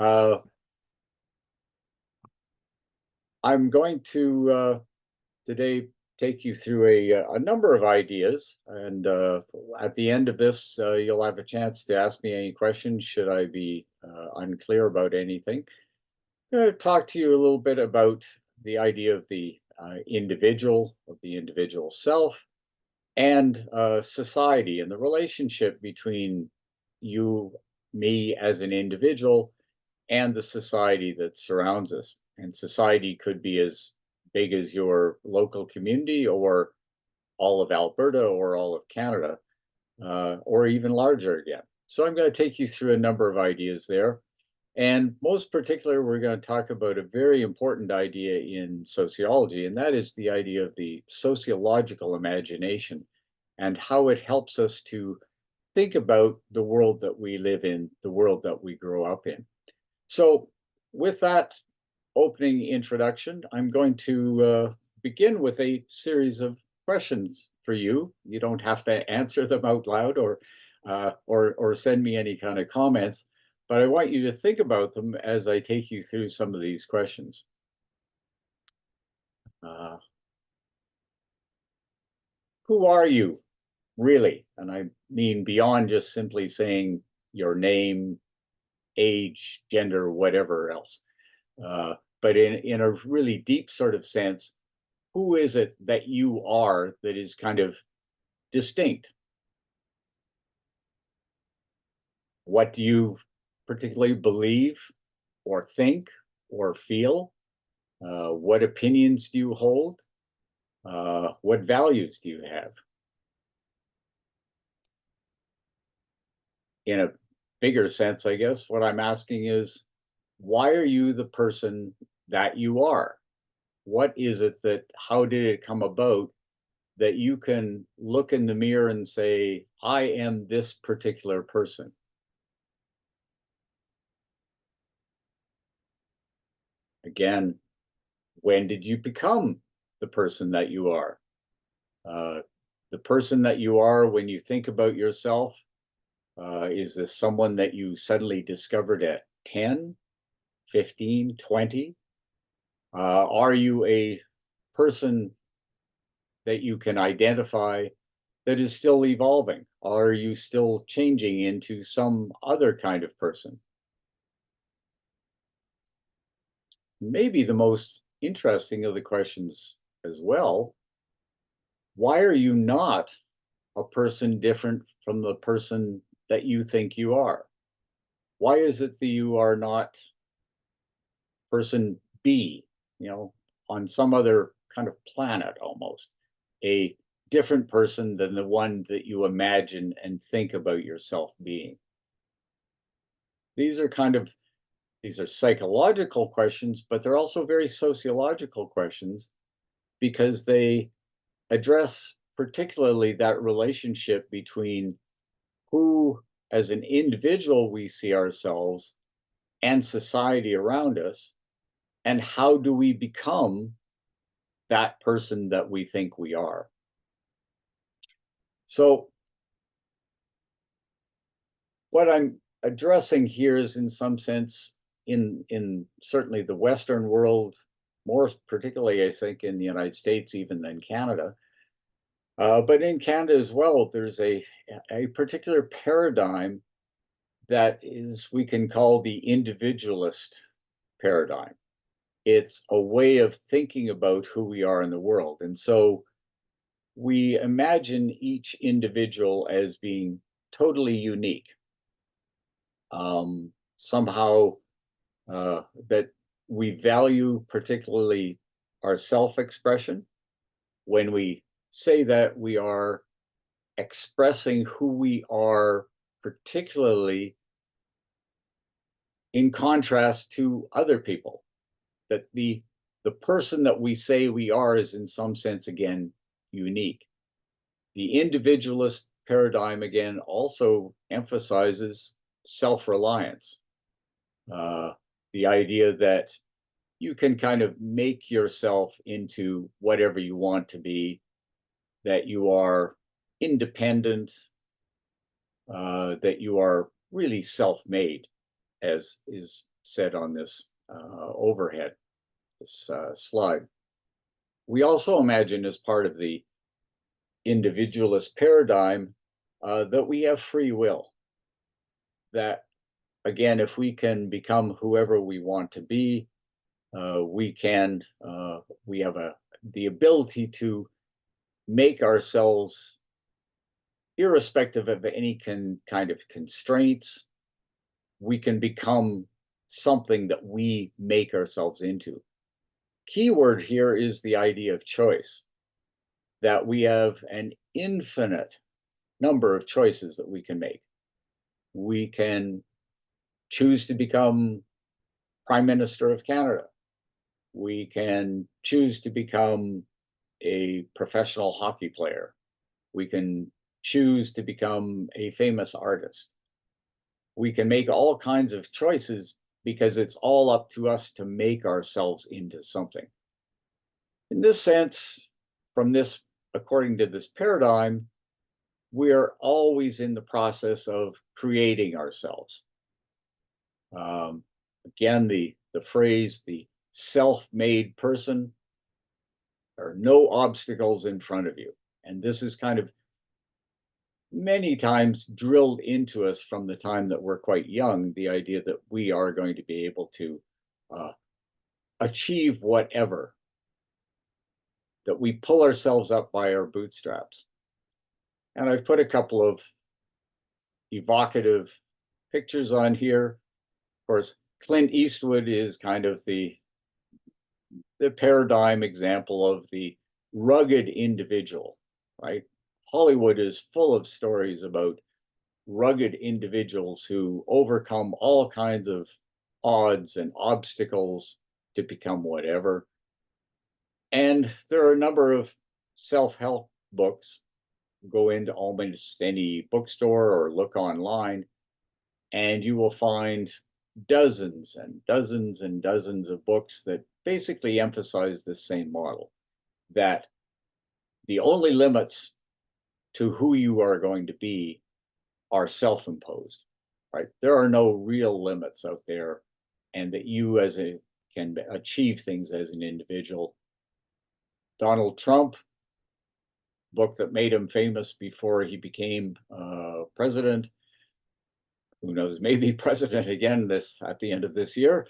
Uh, I'm going to today take you through a number of ideas, and at the end of this, you'll have a chance to ask me any questions should I be unclear about anything. I'm going to talk to you a little bit about the idea of the individual self, and society, and the relationship between you, me as an individual, and the society that surrounds us. And society could be as big as your local community, or all of Alberta, or all of Canada, or even larger again. So I'm going to take you through a number of ideas there. And most particular, we're going to talk about a very important idea in sociology, and that is the idea of the sociological imagination and how it helps us to think about the world that we live in, the world that we grow up in. So with that opening introduction, I'm going to begin with a series of questions for you. You don't have to answer them out loud or send me any kind of comments, but I want you to think about them as I take you through some of these questions. Who are you, really? And I mean beyond just simply saying your name, age, gender, whatever else. But in a really deep sort of sense, who is it that you are that is kind of distinct? What do you particularly believe or think or feel? What opinions do you hold? What values do you have? In a bigger sense, I guess, what I'm asking is, why are you the person that you are? What is it how did it come about that you can look in the mirror and say, I am this particular person? Again, when did you become the person that you are? The person that you are when you think about yourself, is this someone that you suddenly discovered at 10, 15, 20? Are you a person that you can identify that is still evolving? Are you still changing into some other kind of person? Maybe the most interesting of the questions as well, why are you not a person different from the person that you think you are? Why is it that you are not person B, on some other kind of planet almost, a different person than the one that you imagine and think about yourself being? These are psychological questions, but they're also very sociological questions because they address particularly that relationship between who, as an individual, we see ourselves and society around us, and how do we become that person that we think we are. So what I'm addressing here is, in some sense, in certainly the Western world, more particularly, I think, in the United States even than Canada, but in Canada as well, there's a particular paradigm that we can call the individualist paradigm. It's a way of thinking about who we are in the world. And so we imagine each individual as being totally unique. Somehow that we value particularly our self-expression. When we say that, we are expressing who we are, particularly in contrast to other people. That the person that we say we are is, in some sense, again, unique. The individualist paradigm, again, also emphasizes self-reliance. The idea that you can kind of make yourself into whatever you want to be, that you are independent, that you are really self-made, as is said on this overhead, this slide. We also imagine, as part of the individualist paradigm, that we have free will. That, again, if we can become whoever we want to be, we have the ability to make ourselves, irrespective of any kind of constraints, we can become something that we make ourselves into. Keyword here is the idea of choice, that we have an infinite number of choices that we can make. We can choose to become Prime Minister of Canada. We can choose to become a professional hockey player. We can choose to become a famous artist. We can make all kinds of choices because it's all up to us to make ourselves into something. In this sense, according to this paradigm, we are always in the process of creating ourselves. Again, the phrase, the self-made person, there are no obstacles in front of you. And this is kind of many times drilled into us from the time that we're quite young, the idea that we are going to be able to achieve whatever, that we pull ourselves up by our bootstraps. And I've put a couple of evocative pictures on here. Of course, Clint Eastwood is kind of the paradigm example of the rugged individual, right? Hollywood is full of stories about rugged individuals who overcome all kinds of odds and obstacles to become whatever. And there are a number of self-help books. Go into almost any bookstore or look online, and you will find dozens and dozens and dozens of books that basically emphasize this same model, that the only limits to who you are going to be are self-imposed, right? There are no real limits out there, and that you can achieve things as an individual. Donald Trump, book that made him famous before he became president, who knows, maybe president again at the end of this year,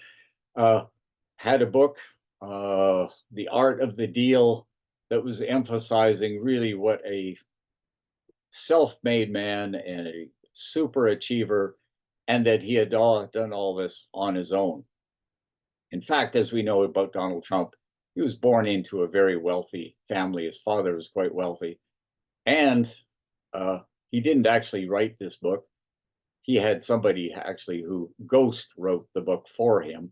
had a book, The Art of the Deal, that was emphasizing really what a self-made man and a super achiever, and that he had done all this on his own. In fact, as we know about Donald Trump, he was born into a very wealthy family. His father was quite wealthy, and he didn't actually write this book. He had somebody actually who ghost wrote the book for him,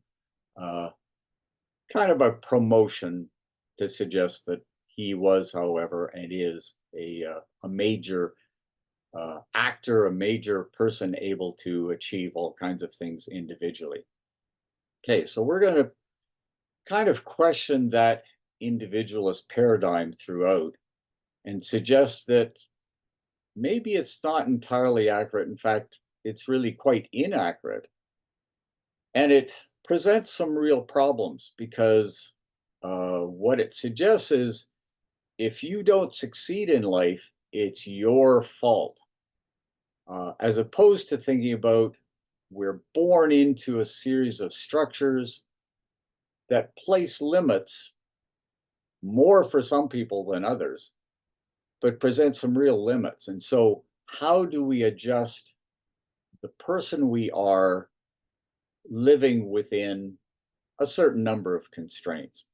kind of a promotion to suggest that he was, however, and is a major actor, a major person able to achieve all kinds of things individually. Okay, so we're going to kind of question that individualist paradigm throughout and suggest that maybe it's not entirely accurate. In fact, it's really quite inaccurate. And it presents some real problems because what it suggests is, if you don't succeed in life, it's your fault. As opposed to thinking about, we're born into a series of structures that place limits, more for some people than others, but present some real limits. And so how do we adjust the person we are living within a certain number of constraints?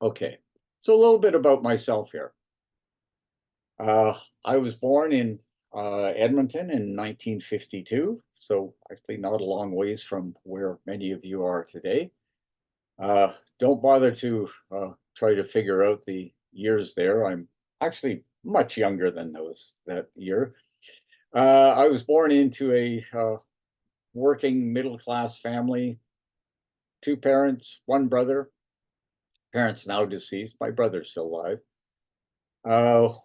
Okay, so a little bit about myself here. I was born in Edmonton in 1952, so actually not a long ways from where many of you are today. Don't bother to try to figure out the years there. I'm actually much younger than that year. I was born into a working middle-class family, 2 parents, 1 brother. Parents now deceased, my brother's still alive.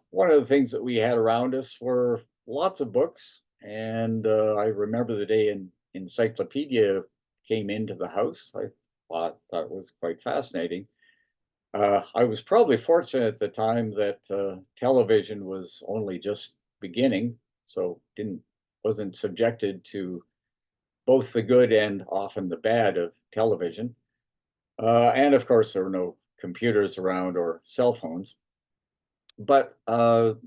One of the things that we had around us were lots of books, and I remember the day an encyclopedia came into the house. I thought that was quite fascinating. I was probably fortunate at the time that television was only just beginning, so wasn't subjected to both the good and often the bad of television. And of course, there were no computers around or cell phones. But the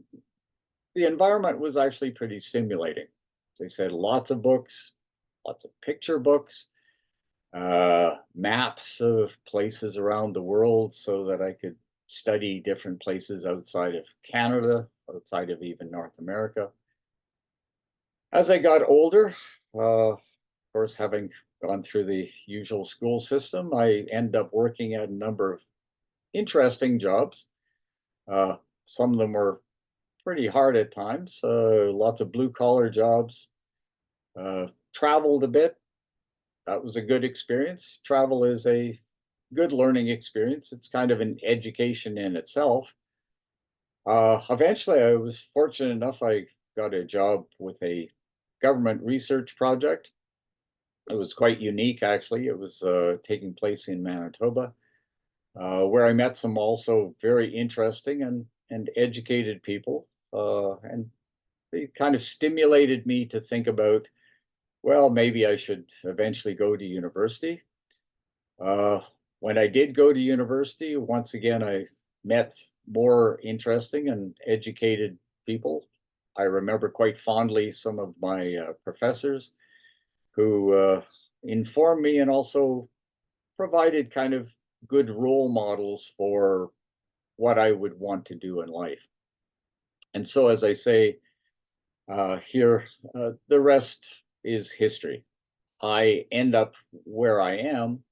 environment was actually pretty stimulating. As I said, lots of books, lots of picture books, maps of places around the world so that I could study different places outside of Canada, outside of even North America. As I got older, of course, having gone through the usual school system, I ended up working at a number of interesting jobs. Some of them were pretty hard at times, lots of blue collar jobs, traveled a bit. That was a good experience. Travel is a good learning experience. It's kind of an education in itself. Eventually, I was fortunate enough, I got a job with a government research project. It was quite unique, actually. It was taking place in Manitoba, where I met some also very interesting and educated people. And they kind of stimulated me to think about, well, maybe I should eventually go to university. Uh, when I did go to university, once again, I met more interesting and educated people. I remember quite fondly some of my professors who informed me and also provided kind of good role models for what I would want to do in life. And so, as I say here, the rest is history. I end up where I am,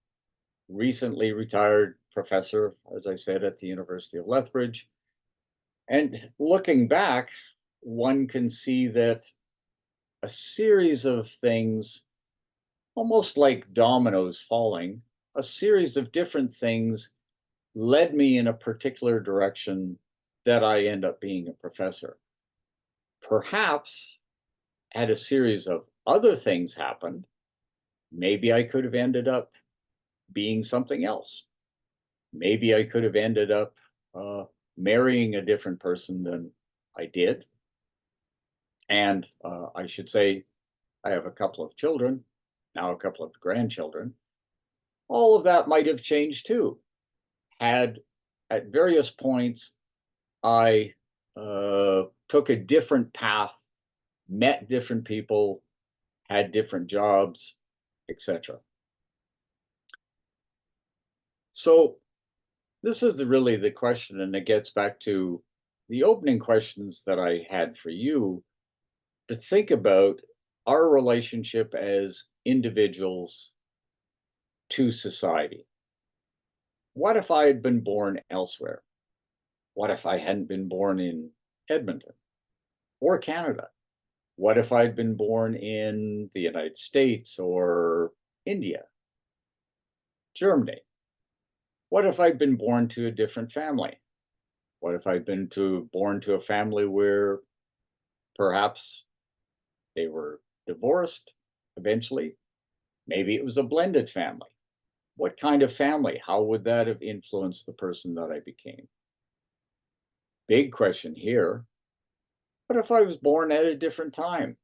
recently retired professor, as I said, at the University of Lethbridge. And looking back, one can see that a series of things, almost like dominoes falling, a series of different things led me in a particular direction that I end up being a professor. Perhaps had a series of other things happened, maybe I could have ended up being something else. Maybe I could have ended up marrying a different person than I did. And I should say, I have a couple of children, now a couple of grandchildren. All of that might have changed too, had at various points I took a different path, met different people, had different jobs, etc. So this is really the question, and it gets back to the opening questions that I had for you to think about our relationship as individuals to society. What if I had been born elsewhere? What if I hadn't been born in Edmonton or Canada? What if I'd been born in the United States or India, Germany? What if I'd been born to a different family? What if I'd been born to a family where perhaps they were divorced eventually? Maybe it was a blended family. What kind of family? How would that have influenced the person that I became? Big question here. What if I was born at a different time?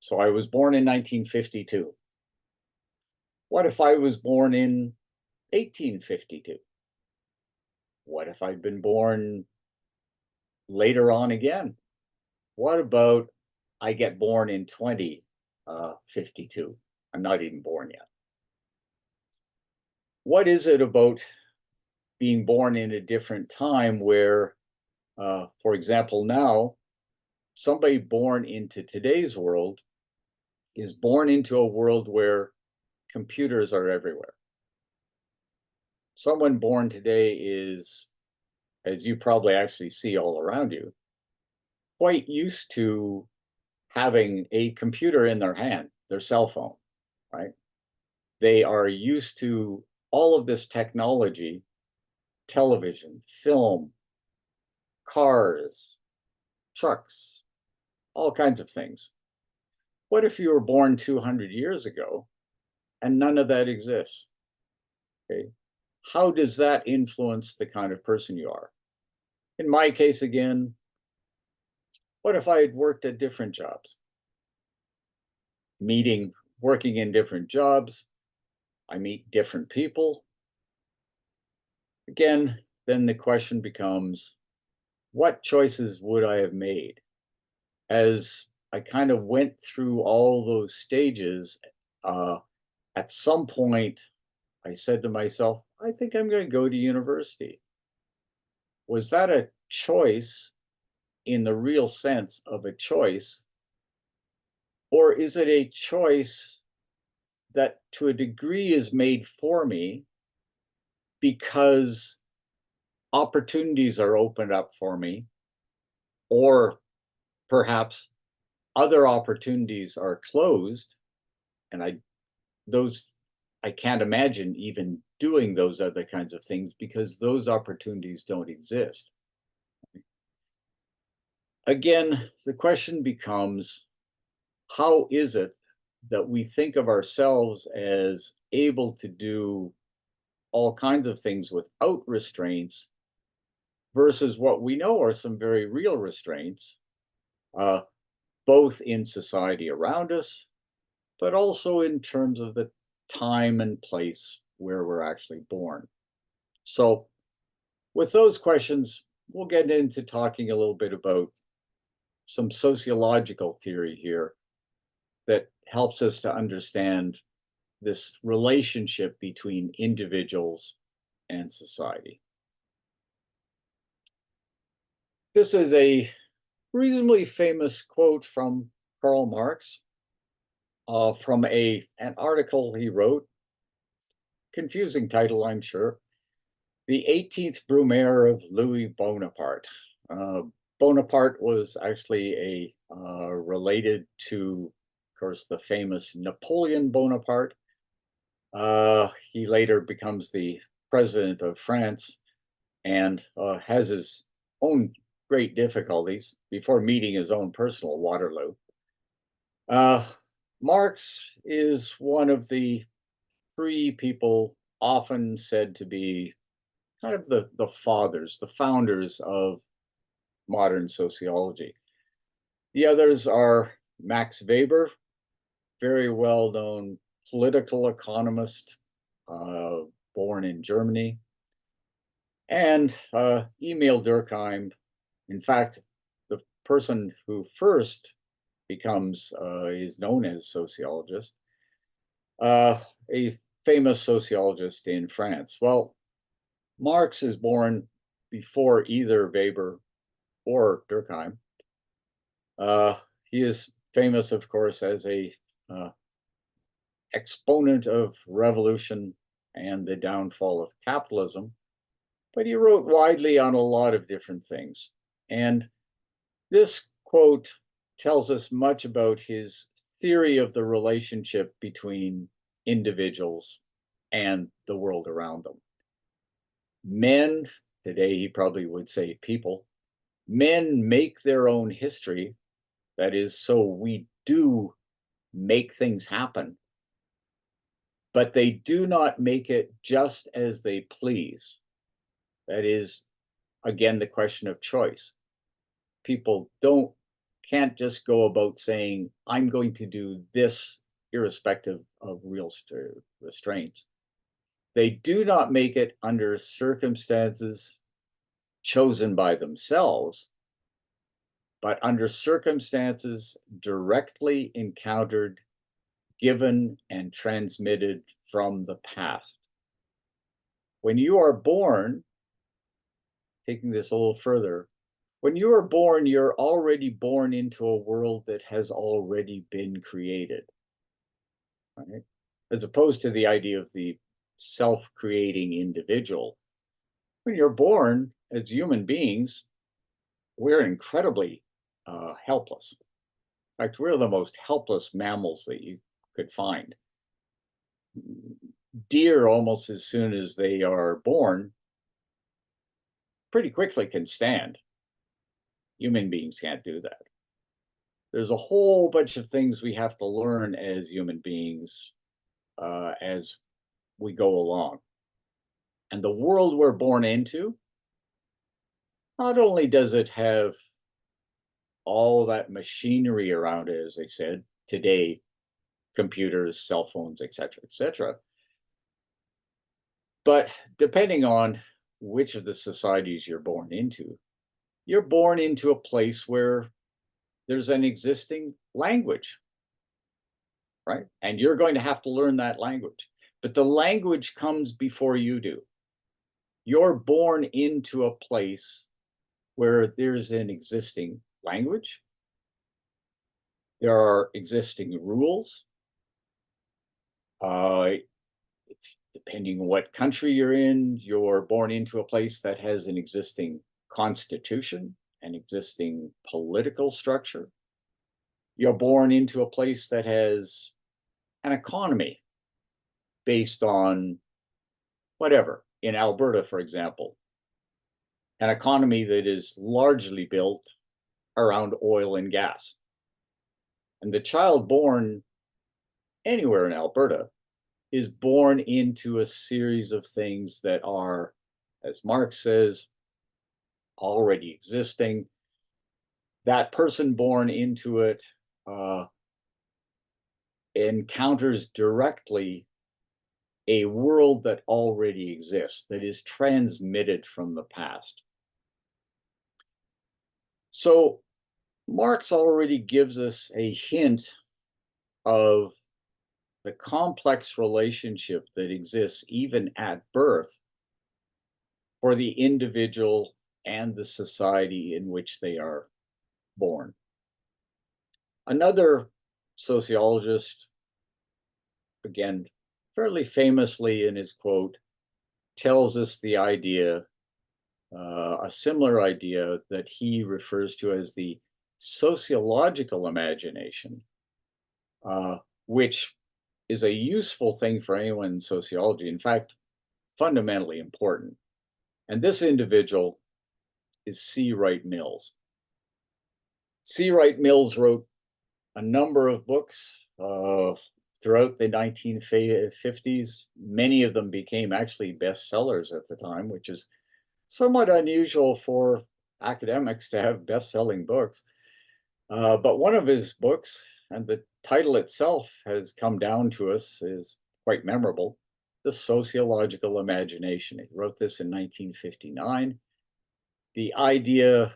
So I was born in 1952. What if I was born in 1852? What if I'd been born later on again? What about I get born in 2052? I'm not even born yet. What is it about being born in a different time where, for example, now somebody born into today's world is born into a world where computers are everywhere? Someone born today is, as you probably actually see all around you, quite used to having a computer in their hand, their cell phone, right? They are used to all of this technology, television, film, cars, trucks, all kinds of things. What if you were born 200 years ago and none of that exists. Okay. How does that influence the kind of person you are? In my case, again, what if I had worked at different jobs? Working in different jobs, I meet different people. Again, then the question becomes, what choices would I have made? As I kind of went through all those stages, uh, at some point, I said to myself, I think I'm going to go to university. Was that a choice in the real sense of a choice? Or is it a choice that to a degree is made for me because opportunities are opened up for me, or perhaps other opportunities are closed, and those I can't imagine even doing those other kinds of things because those opportunities don't exist. Again, the question becomes, how is it that we think of ourselves as able to do all kinds of things without restraints versus what we know are some very real restraints, uh, both in society around us, but also in terms of the time and place where we're actually born. So, with those questions, we'll get into talking a little bit about some sociological theory here that helps us to understand this relationship between individuals and society. This is a reasonably famous quote from Karl Marx from an article he wrote, confusing title, I'm sure, The 18th Brumaire of Louis Bonaparte. Uh, Bonaparte was actually related to, of course, the famous Napoleon Bonaparte. He later becomes the president of France and has his own great difficulties before meeting his own personal Waterloo. Uh, Marx is one of the three people often said to be kind of the fathers, the founders of modern sociology. The others are Max Weber, very well known political economist, uh, born in Germany, and Emil Durkheim. In fact, the person who first is known as sociologist, a famous sociologist in France. Well, Marx is born before either Weber or Durkheim. He is famous, of course, as a uh, exponent of revolution and the downfall of capitalism, but he wrote widely on a lot of different things. And this quote tells us much about his theory of the relationship between individuals and the world around them. Men, today he probably would say people, men make their own history. That is, so we do make things happen, but they do not make it just as they please. That is, again, the question of choice. People can't just go about saying, I'm going to do this irrespective of real restraints. They do not make it under circumstances chosen by themselves, but under circumstances directly encountered, given, and transmitted from the past. When you are born, taking this a little further, when you are born, you're already born into a world that has already been created, right? As opposed to the idea of the self-creating individual. When you're born as human beings, we're incredibly helpless. In fact, we're the most helpless mammals that you could find. Deer, almost as soon as they are born, pretty quickly can stand. Human beings can't do that. There's a whole bunch of things we have to learn as human beings as we go along. And the world we're born into, not only does it have all that machinery around it, as I said, today, computers, cell phones, etc., but depending on which of the societies you're born into a place where there's an existing language, right? And you're going to have to learn that language. But the language comes before you do. You're born into a place where there's an existing language, there are existing rules. Depending on what country you're in, you're born into a place that has an existing constitution, an existing political structure. You're born into a place that has an economy based on whatever. In Alberta, for example, an economy that is largely built around oil and gas. And the child born anywhere in Alberta is born into a series of things that are, as Marx says, already existing. That person born into it encounters directly a world that already exists, that is transmitted from the past. So Marx already gives us a hint of the complex relationship that exists even at birth for the individual and the society in which they are born. Another sociologist, again, fairly famously in his quote, tells us the idea, a similar idea that he refers to as the sociological imagination, which is a useful thing for anyone in sociology. In fact, fundamentally important. And this individual is C. Wright Mills. C. Wright Mills wrote a number of books throughout the 1950s. Many of them became actually bestsellers at the time, which is somewhat unusual for academics to have best-selling books. But one of his books, and the title itself has come down to us, is quite memorable, The Sociological Imagination. He wrote this in 1959. The idea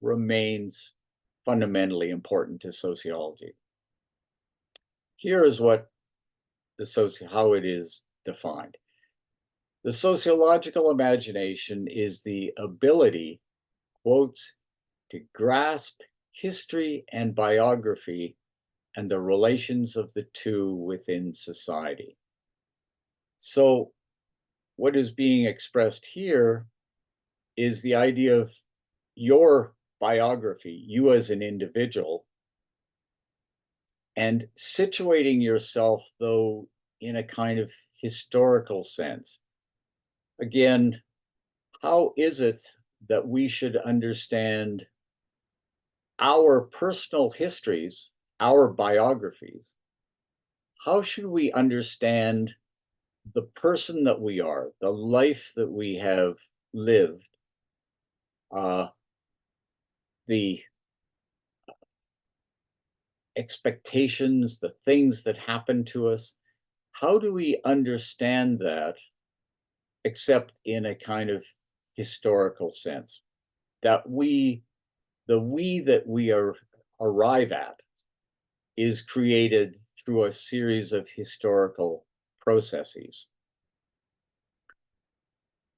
remains fundamentally important to sociology. Here is what how it is defined. The sociological imagination is the ability, quotes, to grasp history and biography and the relations of the two within society. So what is being expressed here is the idea of your biography, you as an individual, and situating yourself, though, in a kind of historical sense. Again, how is it that we should understand our personal histories, our biographies? How should we understand the person that we are, the life that we have lived, the expectations, the things that happen to us? How do we understand that except in a kind of historical sense? That the we that we arrive at is created through a series of historical processes.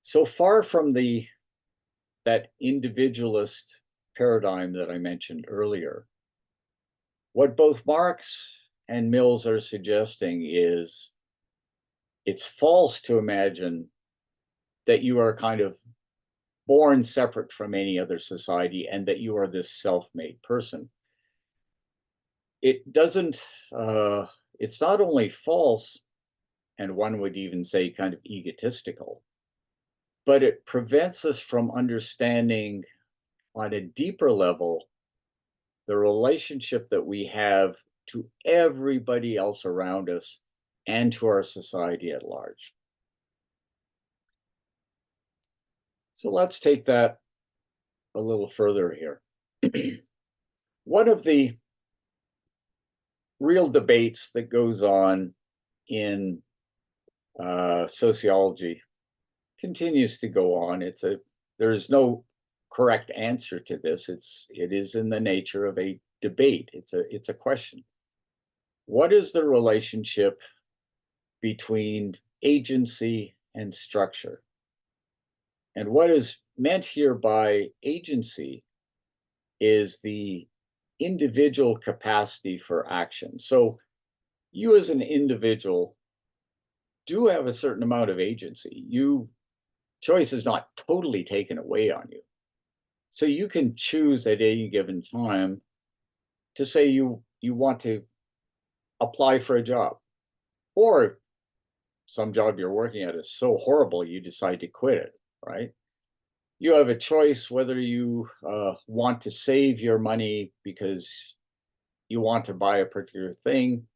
So far from that individualist paradigm that I mentioned earlier, what both Marx and Mills are suggesting is it's false to imagine that you are kind of born separate from any other society and that you are this self-made person. It doesn't, it's not only false, and one would even say kind of egotistical, but it prevents us from understanding on a deeper level the relationship that we have to everybody else around us and to our society at large. So let's take that a little further here. One of the real debates that goes on in sociology continues to go on. There is no correct answer to this. It is in the nature of a debate. It's a question. What is the relationship between agency and structure? And what is meant here by agency is the individual capacity for action. So you as an individual do have a certain amount of agency. Choice is not totally taken away on you. So you can choose at any given time to say you want to apply for a job, or some job you're working at is so horrible you decide to quit it, right? You have a choice whether you want to save your money because you want to buy a particular thing,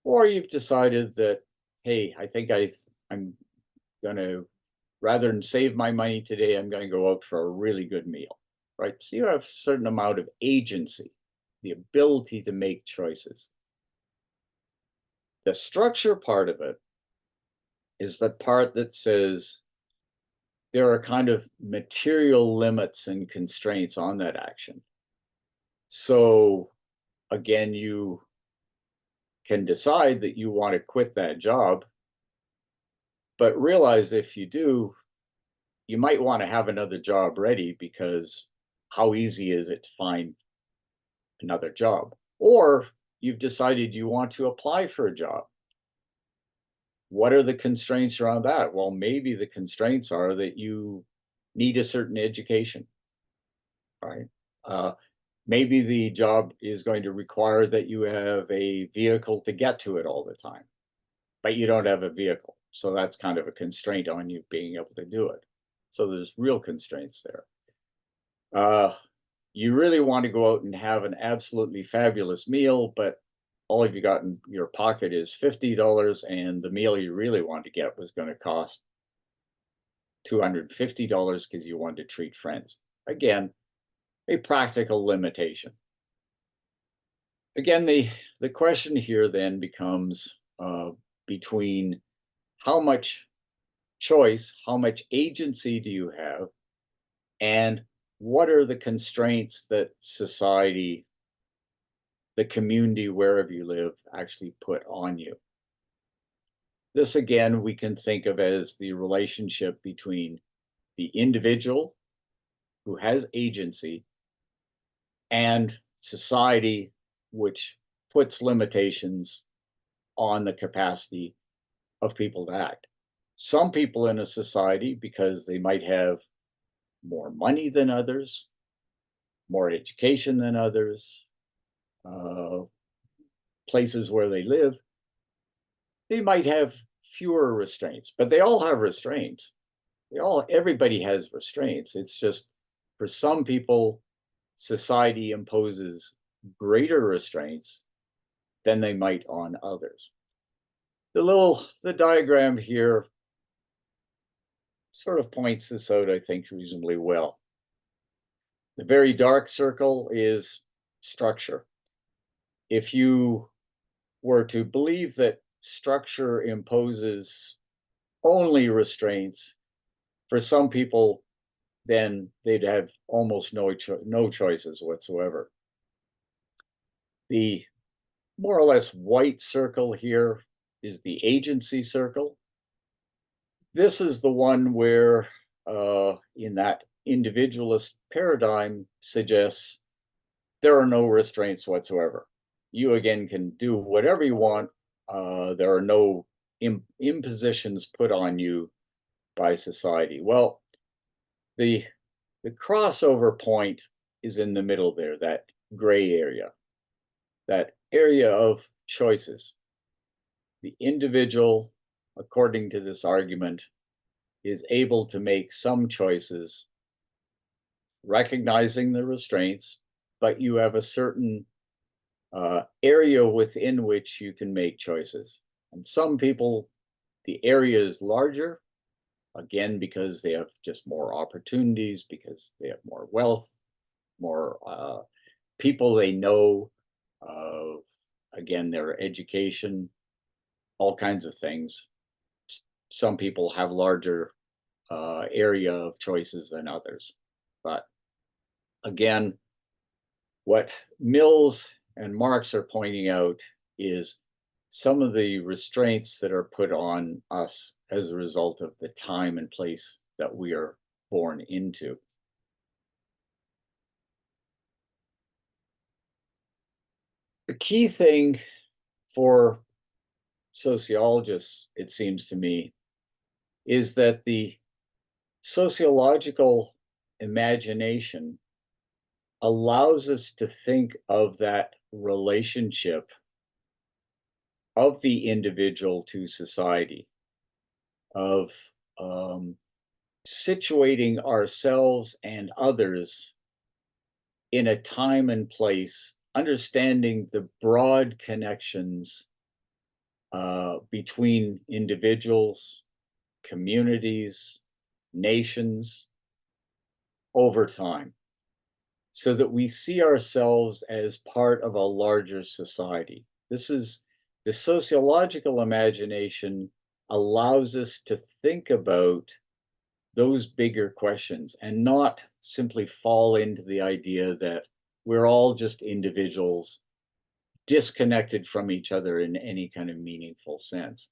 or you've decided that, hey, I think I'm going to, rather than save my money today, I'm going to go out for a really good meal, right? So you have a certain amount of agency, the ability to make choices. The structure part of it is the part that says there are kind of material limits and constraints on that action. So again, you can decide that you want to quit that job, but realize if you do, you might want to have another job ready, because how easy is it to find another job? Or you've decided you want to apply for a job. What are the constraints around that? Well, maybe the constraints are that you need a certain education, right? Maybe the job is going to require that you have a vehicle to get to it all the time, but you don't have a vehicle. So that's kind of a constraint on you being able to do it. So there's real constraints there. You really want to go out and have an absolutely fabulous meal, but all you got in your pocket is $50, and the meal you really want to get was going to cost $250 because you wanted to treat friends. Again, a practical limitation. Again, the question here then becomes between how much choice, how much agency do you have, and what are the constraints that society, the community, wherever you live, actually put on you. This, again, we can think of as the relationship between the individual who has agency and society, which puts limitations on the capacity of people to act. Some people in a society, because they might have more money than others, more education than others, places where they live, they might have fewer restraints, but they all have restraints. Everybody has restraints. It's just for some people, society imposes greater restraints than they might on others. The diagram here sort of points this out, I think, reasonably well. The very dark circle is structure. If you were to believe that structure imposes only restraints, for some people, then they'd have almost no choices whatsoever. The more or less white circle here is the agency circle. This is the one where, in that individualist paradigm, suggests there are no restraints whatsoever. You, again, can do whatever you want. There are no impositions put on you by society. Well, the crossover point is in the middle there, that gray area, that area of choices. The individual, according to this argument, is able to make some choices, recognizing the restraints, but you have a certain area within which you can make choices. And some people, the area is larger, again, because they have just more opportunities, because they have more wealth, more people they know, uh, again, their education, all kinds of things. Some people have larger area of choices than others. But again, what Mills and Marx are pointing out is some of the restraints that are put on us as a result of the time and place that we are born into. The key thing for sociologists, it seems to me, is that the sociological imagination allows us to think of that relationship of the individual to society, of situating ourselves and others in a time and place, understanding the broad connections between individuals, communities, nations over time, so that we see ourselves as part of a larger society. This is the sociological imagination allows us to think about those bigger questions and not simply fall into the idea that we're all just individuals disconnected from each other in any kind of meaningful sense.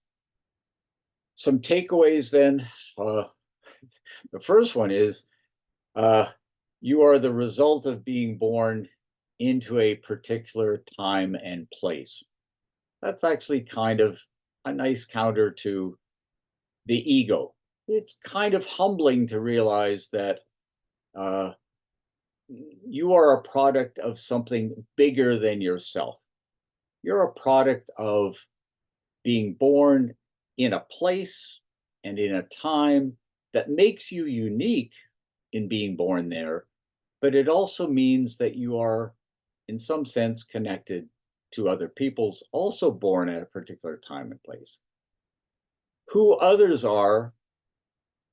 Some takeaways then. The first one is you are the result of being born into a particular time and place. That's actually kind of a nice counter to the ego. It's kind of humbling to realize that you are a product of something bigger than yourself. You're a product of being born in a place and in a time that makes you unique in being born there, but it also means that you are, in some sense, connected to other peoples also born at a particular time and place. Who others are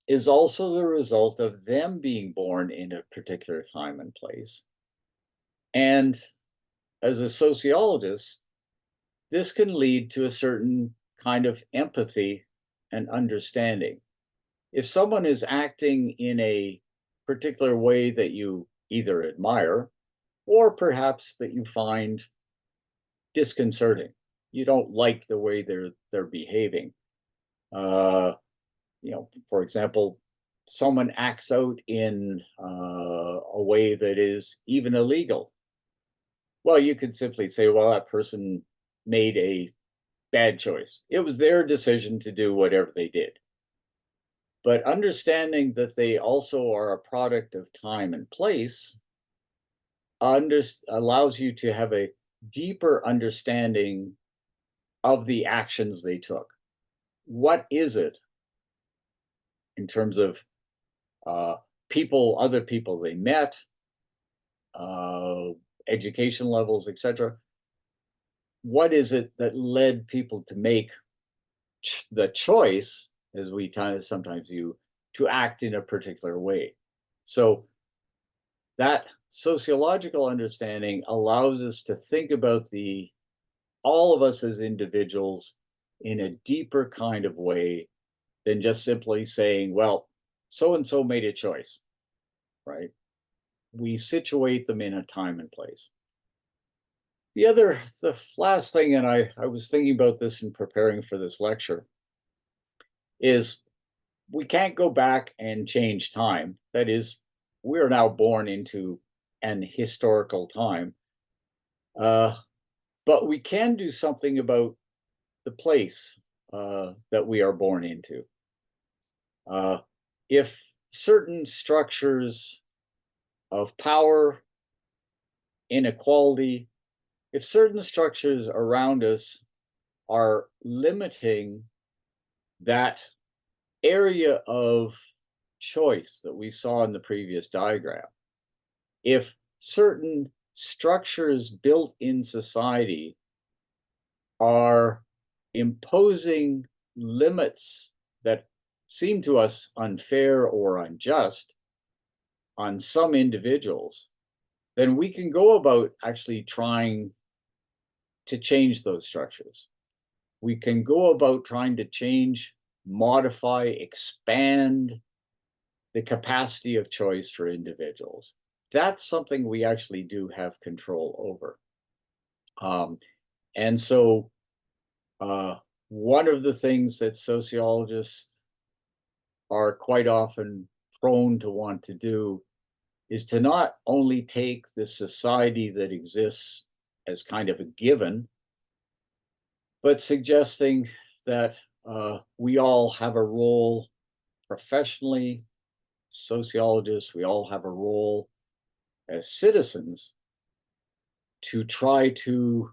is also the result of them being born in a particular time and place. And as a sociologist, this can lead to a certain kind of empathy and understanding. If someone is acting in a particular way that you either admire or perhaps that you find disconcerting, you don't like the way they're behaving. For example, someone acts out in a way that is even illegal. Well, you could simply say, well, that person made a bad choice. It was their decision to do whatever they did. But understanding that they also are a product of time and place allows you to have a deeper understanding of the actions they took. What is it in terms of other people they met, education levels, etc.? What is it that led people to make the choice, as we sometimes use, to act in a particular way? So that sociological understanding allows us to think about all of us as individuals in a deeper kind of way than just simply saying, well, so and so made a choice, right? We situate them in a time and place. The last thing, and I was thinking about this in preparing for this lecture, is we can't go back and change time. That is, we are now born into an historical time. But we can do something about the place that we are born into. If certain structures of power, inequality, if certain structures around us are limiting that area of choice that we saw in the previous diagram, if certain structures built in society are imposing limits that seem to us unfair or unjust on some individuals, then we can go about actually trying to change those structures. We can go about trying to change, modify, expand the capacity of choice for individuals. That's something we actually do have control over. And so one of the things that sociologists are quite often prone to want to do is to not only take the society that exists as kind of a given, but suggesting that we all have a role professionally, sociologists, we all have a role as citizens to try to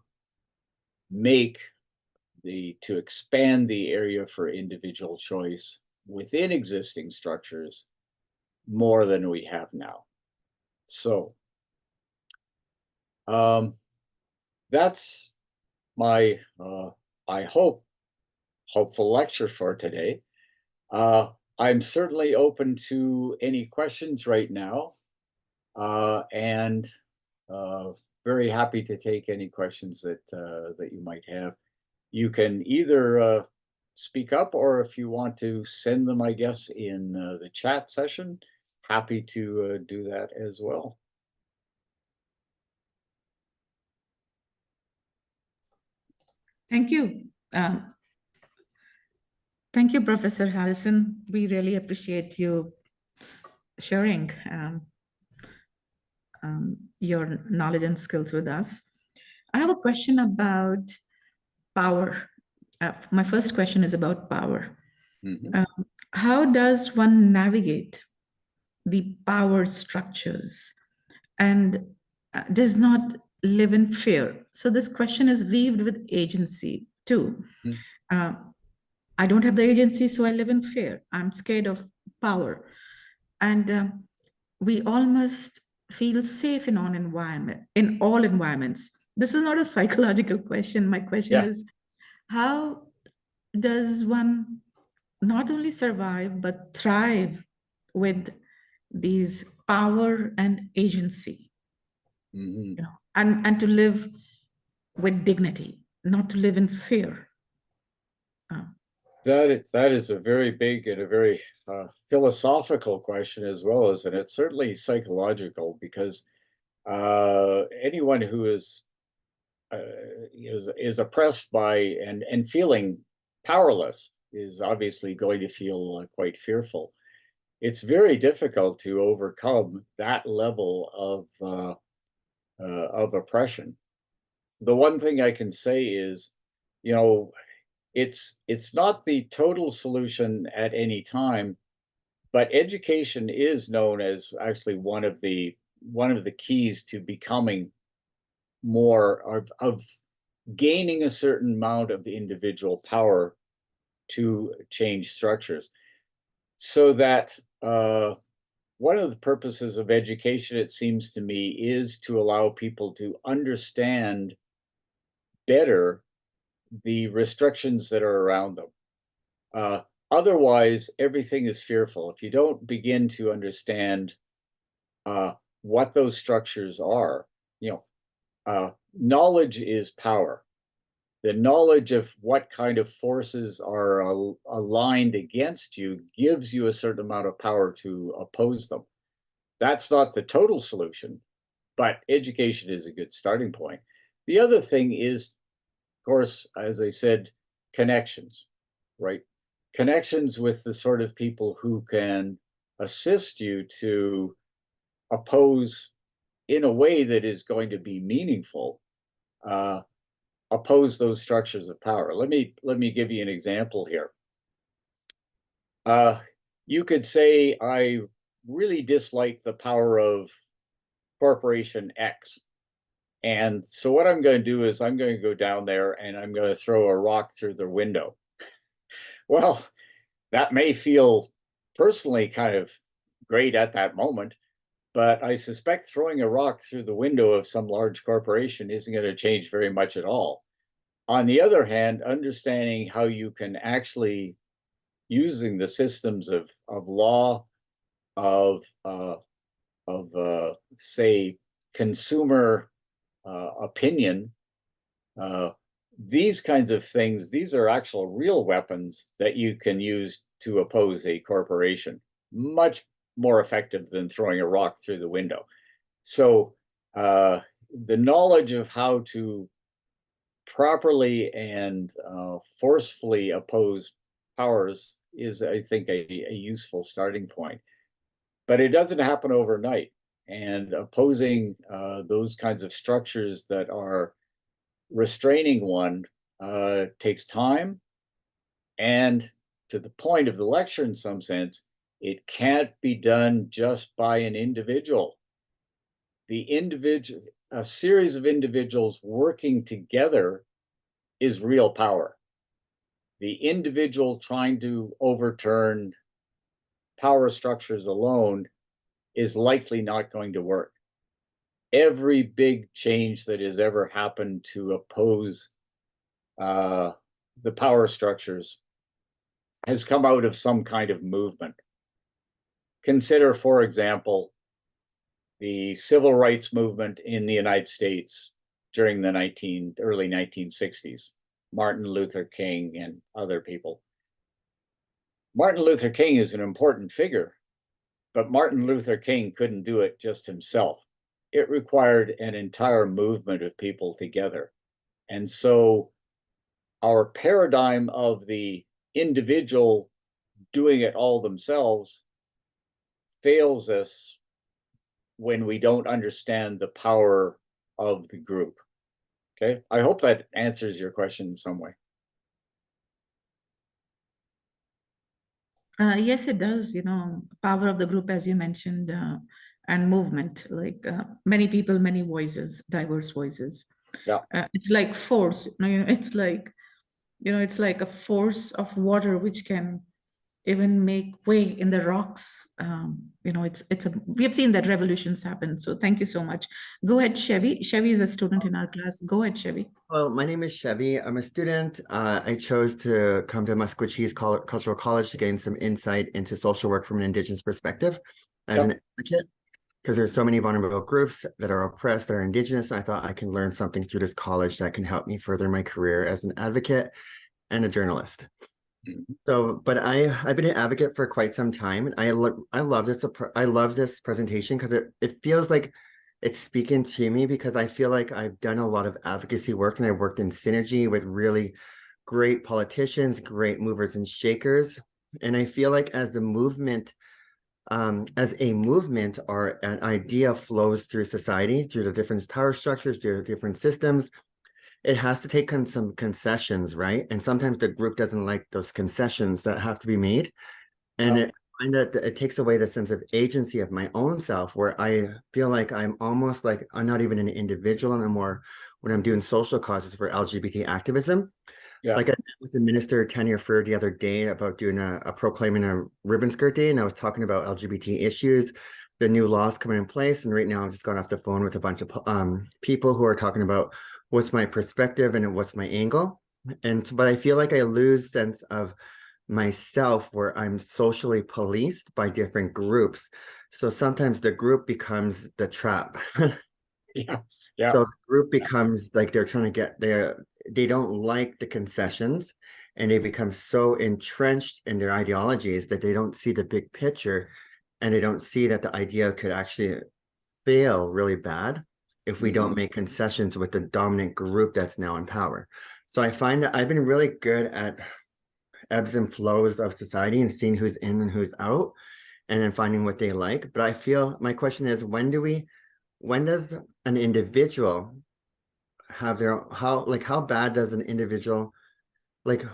to expand the area for individual choice within existing structures more than we have now. So that's my, I hope, hopeful lecture for today. I'm certainly open to any questions right now, and very happy to take any questions that you might have. You can either speak up, or if you want to send them, I guess, in the chat session, happy to do that as well. Thank you. Thank you, Professor Harrison. We really appreciate you sharing your knowledge and skills with us. I have a question about power. My first question is about power. Mm-hmm. How does one navigate the power structures and does not live in fear? So this question is weaved with agency too. Mm-hmm. I don't have the agency, so I live in fear. I'm scared of power. And we almost feel safe in all environments. This is not a psychological question. My question is, how does one not only survive, but thrive with these power and agency? Mm-hmm. You know, and to live with dignity, not to live in fear. That is a very big and a very philosophical question as well, isn't it? Certainly psychological, because anyone who is oppressed by and feeling powerless is obviously going to feel quite fearful. It's very difficult to overcome that level of oppression. The one thing I can say is, you know, it's not the total solution at any time, but education is known as actually one of the keys to becoming more of gaining a certain amount of individual power to change structures. So that one of the purposes of education, it seems to me, is to allow people to understand better the restrictions that are around them. Otherwise, everything is fearful. If you don't begin to understand what those structures are, knowledge is power. The knowledge of what kind of forces are aligned against you gives you a certain amount of power to oppose them. That's not the total solution, but education is a good starting point. The other thing is, of course, as I said, connections, right? Connections with the sort of people who can assist you to oppose in a way that is going to be meaningful, oppose those structures of power. Let me give you an example here. You could say, I really dislike the power of Corporation X. And so what I'm going to do is I'm going to go down there and I'm going to throw a rock through the window. Well, that may feel personally kind of great at that moment, but I suspect throwing a rock through the window of some large corporation isn't going to change very much at all. On the other hand, understanding how you can actually, using the systems of law, of say, consumer opinion, uh, these kinds of things, these are actual real weapons that you can use to oppose a corporation, much more effective than throwing a rock through the window. So the knowledge of how to properly and forcefully oppose powers is, I think, a useful starting point. But it doesn't happen overnight. And opposing those kinds of structures that are restraining one takes time. And to the point of the lecture, in some sense, it can't be done just by an individual. A series of individuals working together is real power. The individual trying to overturn power structures alone is likely not going to work. Every big change that has ever happened to oppose the power structures has come out of some kind of movement. Consider, for example, the civil rights movement in the United States during the early 1960s, Martin Luther King and other people. Martin Luther King is an important figure, but Martin Luther King couldn't do it just himself. It required an entire movement of people together. And so our paradigm of the individual doing it all themselves fails us when we don't understand the power of the group. Okay, I hope that answers your question in some way. Yes, it does. Power of the group, as you mentioned, and movement, like many people, many voices, diverse voices. Yeah. It's like force. It's like a force of water which can even make way in the rocks. We have seen that revolutions happen. So thank you so much. Go ahead, Chevy. Chevy is a student in our class. Go ahead, Chevy. Hello, my name is Chevy. I'm a student. I chose to come to Musqueam Cultural College to gain some insight into social work from an Indigenous perspective as an advocate, because there's so many vulnerable groups that are oppressed, that are Indigenous. I thought I can learn something through this college that can help me further my career as an advocate and a journalist. So, but I've been an advocate for quite some time, and I love this presentation because it feels like it's speaking to me, because I feel like I've done a lot of advocacy work, and I worked in synergy with really great politicians, great movers and shakers. And I feel like as a movement or an idea flows through society, through the different power structures, through the different systems, it has to take some concessions, right? And sometimes the group doesn't like those concessions that have to be made. And I find that it takes away the sense of agency of my own self, where I feel like I'm almost like I'm not even an individual anymore when I'm doing social causes for LGBT activism. Yeah. Like I met with the minister Tanya Fur the other day about doing a proclaiming a ribbon skirt day, and I was talking about LGBT issues, the new laws coming in place. And right now I've just got off the phone with a bunch of people who are talking about what's my perspective and what's my angle. But I feel like I lose sense of myself, where I'm socially policed by different groups. So sometimes the group becomes the trap. Yeah. Yeah. So the group becomes like they're trying to get they don't like the concessions, and they become so entrenched in their ideologies that they don't see the big picture, and they don't see that the idea could actually fail really bad if we don't make concessions with the dominant group that's now in power. So I find that I've been really good at ebbs and flows of society and seeing who's in and who's out, and then finding what they like. But I feel my question is, when does an individual have how bad does an individual, like,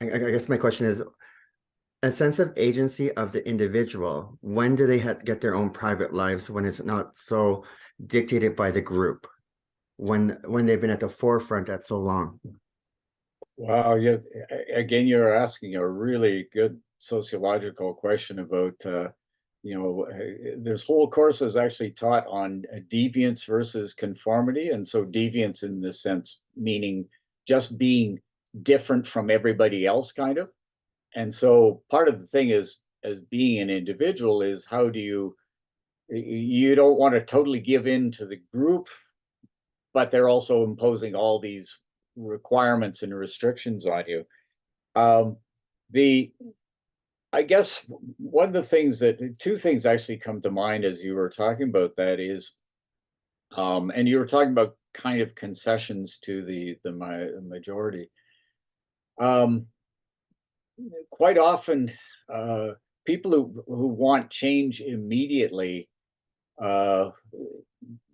I guess my question is, a sense of agency of the individual, when do they get their own private lives, when it's not so dictated by the group, when they've been at the forefront at so long? Wow. Yeah. Again, you're asking a really good sociological question about, there's whole courses actually taught on deviance versus conformity. And so deviance in this sense, meaning just being different from everybody else, kind of. And so part of the thing is, as being an individual, is how do you don't want to totally give in to the group, but they're also imposing all these requirements and restrictions on you. The I guess one of the things that two things actually come to mind as you were talking about that is, and you were talking about kind of concessions to the majority. Quite often, people who want change immediately, uh,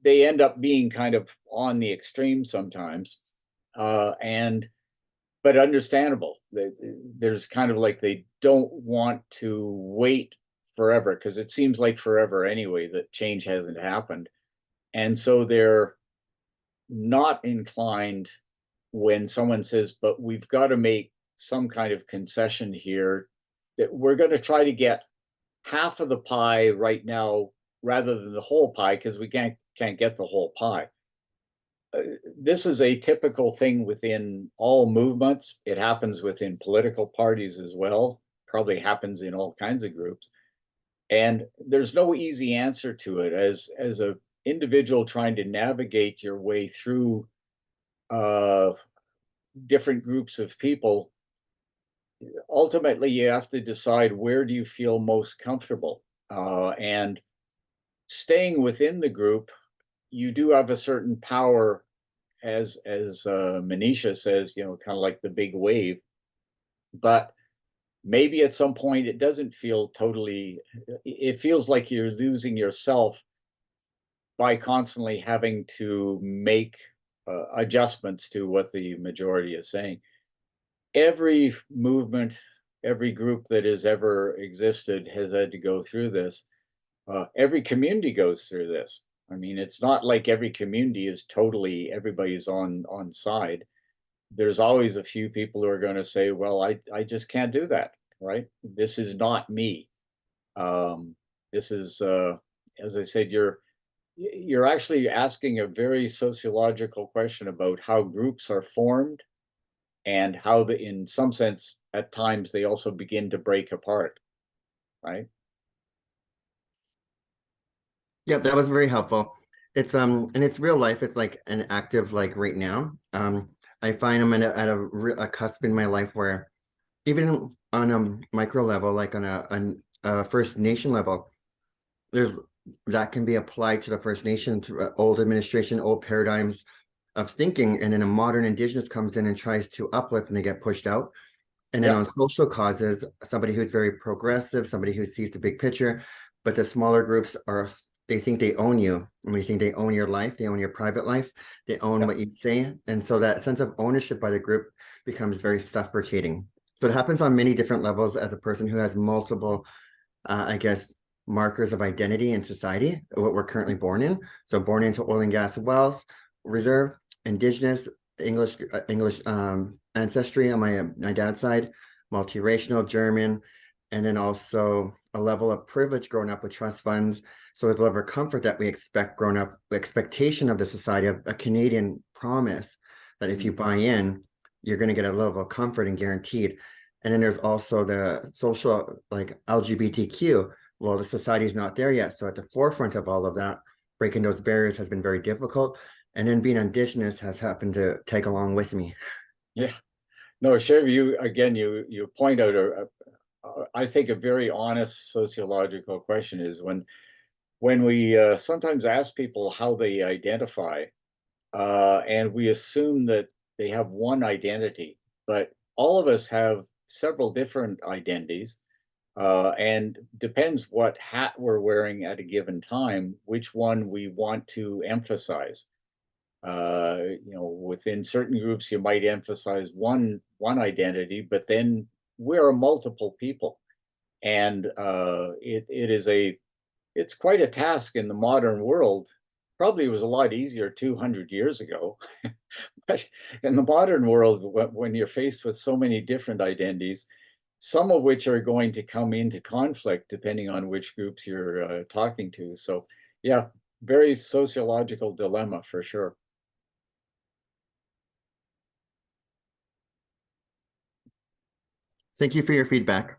they end up being kind of on the extreme sometimes, and but understandable. There's kind of like they don't want to wait forever because it seems like forever anyway that change hasn't happened, and so they're not inclined when someone says, "But we've got to make some kind of concession here, that we're going to try to get half of the pie right now rather than the whole pie because we can't get the whole pie." This is a typical thing within all movements. It happens within political parties as well, probably happens in all kinds of groups. And there's no easy answer to it. As a individual trying to navigate your way through uh, different groups of people, ultimately you have to decide where do you feel most comfortable. And staying within the group, you do have a certain power, as Manisha says, kind of like the big wave. But maybe at some point it doesn't feel totally. It feels like you're losing yourself by constantly having to make adjustments to what the majority is saying. Every movement, every group that has ever existed has had to go through this. Every community goes through this. I mean, it's not like every community is totally everybody's on side. There's always a few people who are going to say, "Well, I just can't do that." Right? This is not me. This is, as I said, you're actually asking a very sociological question about how groups are formed and how, in some sense, at times they also begin to break apart. Right? Yeah, that was very helpful. It's and it's real life. It's like an active like right now. I find I'm at a cusp in my life where even on a micro level, like on a First Nation level, there's that can be applied to the First Nation through old administration, old paradigms of thinking, and then a modern Indigenous comes in and tries to uplift, and they get pushed out. And then Yeah. on social causes, somebody who's very progressive, somebody who sees the big picture, but the smaller groups they think they own you, and they think they own your life, they own your private life, they own Yeah. what you say. And so that sense of ownership by the group becomes very suffocating. So it happens on many different levels as a person who has multiple, I guess, markers of identity in society, what we're currently born in. So born into oil and gas wealth, reserve, Indigenous, English ancestry on my dad's side, multiracial, German, and then also a level of privilege growing up with trust funds. So there's a level of comfort that we expect growing up, the expectation of the society, of a Canadian promise that if you buy in, you're going to get a level of comfort and guaranteed. And then there's also the social, like LGBTQ. Well, the society is not there yet. So at the forefront of all of that, breaking those barriers has been very difficult. And then being Indigenous has happened to take along with me. Yeah. No, Shiv, you point out I think a very honest sociological question is when we sometimes ask people how they identify, and we assume that they have one identity, but all of us have several different identities, and depends what hat we're wearing at a given time, which one we want to emphasize. Within certain groups, you might emphasize one identity, but then we're multiple people, and it's quite a task in the modern world. Probably was a lot easier 200 years ago, but in the modern world, when you're faced with so many different identities, some of which are going to come into conflict depending on which groups you're talking to. So, yeah, very sociological dilemma for sure. Thank you for your feedback.